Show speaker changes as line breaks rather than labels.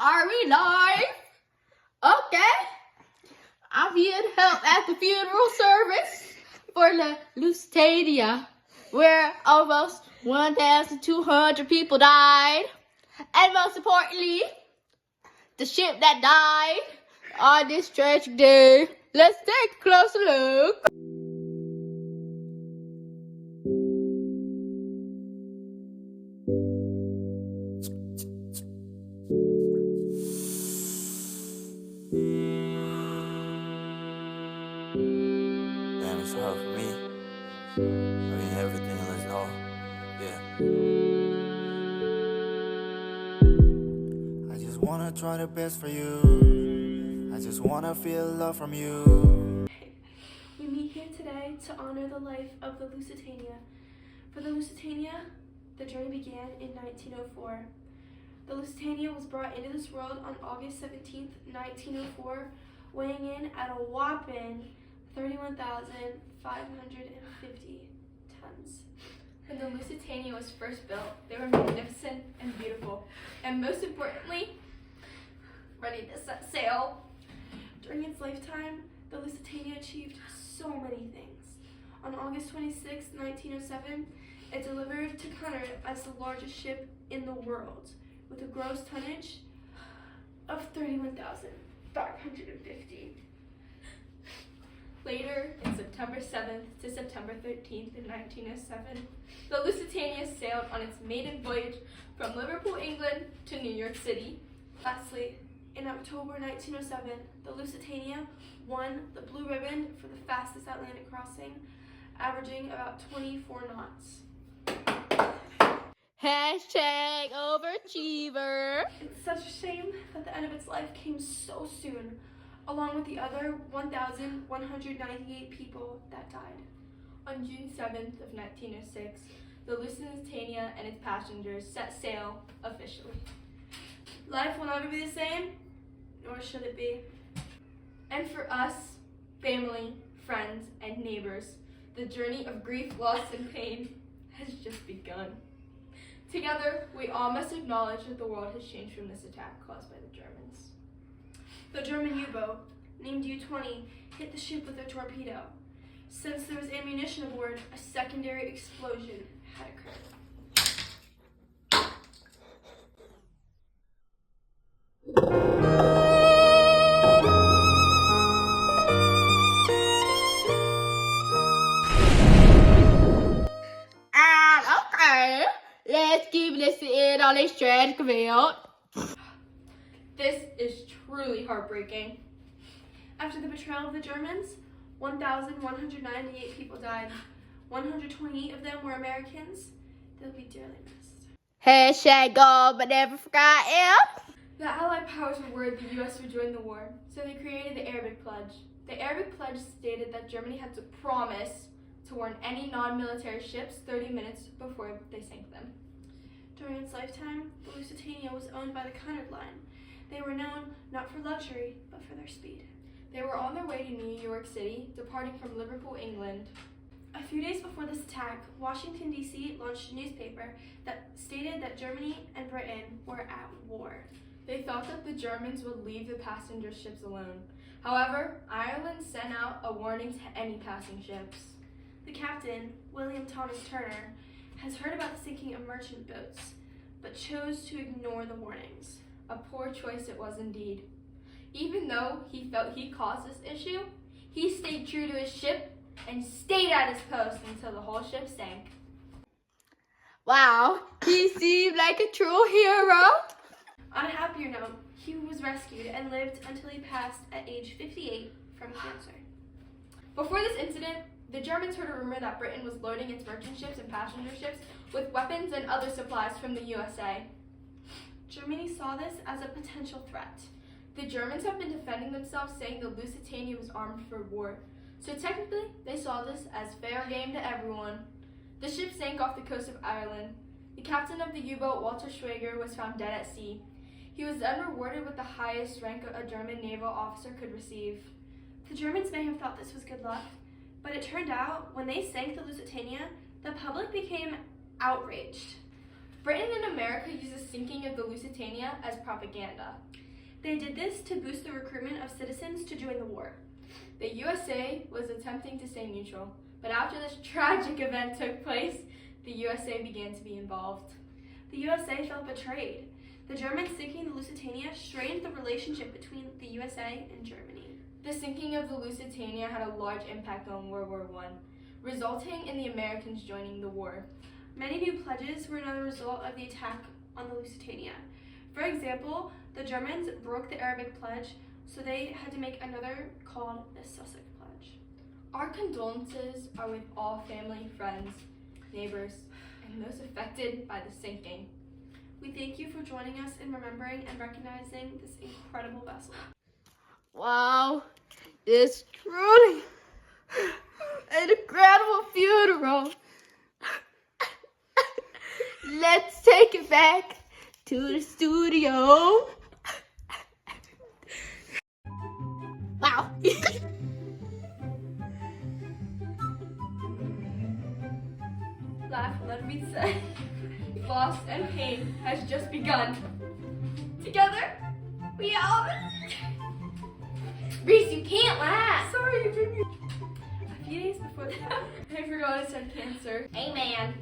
Are we live? Okay. I'm here to help at the funeral service for the Lusitania, where almost 1,200 people died. And most importantly, the ship that died on this tragic day. Let's take a closer look.
Damn, it's hard for me. I mean, everything is all. Yeah. I just wanna try the best for you. I just wanna feel love from you.
We meet here today to honor the life of the Lusitania. For the Lusitania, the journey began in 1904. The Lusitania was brought into this world on August 17th, 1904, weighing in at a whopping 31,550 tons.
When the Lusitania was first built, they were magnificent and beautiful, and most importantly, ready to set sail.
During its lifetime, the Lusitania achieved so many things. On August 26, 1907, it delivered to Cunard as the largest ship in the world, with a gross tonnage of 31,550.
Later, in September 7th to September 13th in 1907, the Lusitania sailed on its maiden voyage from Liverpool, England to New York City.
Lastly, in October 1907, the Lusitania won the Blue Ribbon for the fastest Atlantic crossing, averaging about 24 knots.
Hashtag overachiever.
It's such a shame that the end of its life came so soon, along with the other 1,198 people that died.
On June 7th of 1906, the Lusitania and its passengers set sail officially.
Life will never be the same, nor should it be.
And for us, family, friends, and neighbors, the journey of grief, loss, and pain has just begun. Together, we all must acknowledge that the world has changed from this attack caused by the Germans.
The German U-boat, named U-20, hit the ship with a torpedo. Since there was ammunition aboard, a secondary explosion had occurred.
Okay. Let's keep listening on this tragic event.
This is truly heartbreaking.
After the betrayal of the Germans, 1,198 people died. 128 of them were Americans. They'll be dearly missed.
Hashtag God, but never forgotten.
The Allied powers were worried the U.S. would join the war, so they created the Arabic Pledge. The Arabic Pledge stated that Germany had to promise to warn any non-military ships 30 minutes before they sank them.
During its lifetime, the Lusitania was owned by the Cunard Line. They were known not for luxury, but for their speed.
They were on their way to New York City, departing from Liverpool, England.
A few days before this attack, Washington, D.C. launched a newspaper that stated that Germany and Britain were at war.
They thought that the Germans would leave the passenger ships alone. However, Ireland sent out a warning to any passing ships.
The captain, William Thomas Turner, has heard about the sinking of merchant boats, but chose to ignore the warnings.
A poor choice it was indeed. Even though he felt he caused this issue, he stayed true to his ship and stayed at his post until the whole ship sank.
Wow, he seemed like a true hero.
On a happier note, he was rescued and lived until he passed at age 58 from cancer.
Before this incident, the Germans heard a rumor that Britain was loading its merchant ships and passenger ships with weapons and other supplies from the USA.
Germany saw this as a potential threat.
The Germans have been defending themselves, saying the Lusitania was armed for war. So technically, they saw this as fair game to everyone. The ship sank off the coast of Ireland. The captain of the U-boat, Walter Schwager, was found dead at sea. He was then rewarded with the highest rank a German naval officer could receive.
The Germans may have thought this was good luck, but it turned out when they sank the Lusitania, the public became outraged.
Britain and America used the sinking of the Lusitania as propaganda.
They did this to boost the recruitment of citizens to join the war.
The USA was attempting to stay neutral, but after this tragic event took place, the USA began to be involved.
The USA felt betrayed. The Germans sinking the Lusitania strained the relationship between the USA and Germany.
The sinking of the Lusitania had a large impact on World War I, resulting in the Americans joining the war.
Many new pledges were another result of the attack on the Lusitania. For example, the Germans broke the Arabic pledge, so they had to make another called the Sussex Pledge.
Our condolences are with all family, friends, neighbors, and those affected by the sinking.
We thank you for joining us in remembering and recognizing this incredible vessel.
Wow, it's truly an incredible funeral. Let's take it back to the studio. Wow.
Laugh, let me say, loss and pain has just begun. Together, we all... Reese, you can't laugh!
Sorry, you made me. A few days before that,
I forgot it's had cancer.
Amen.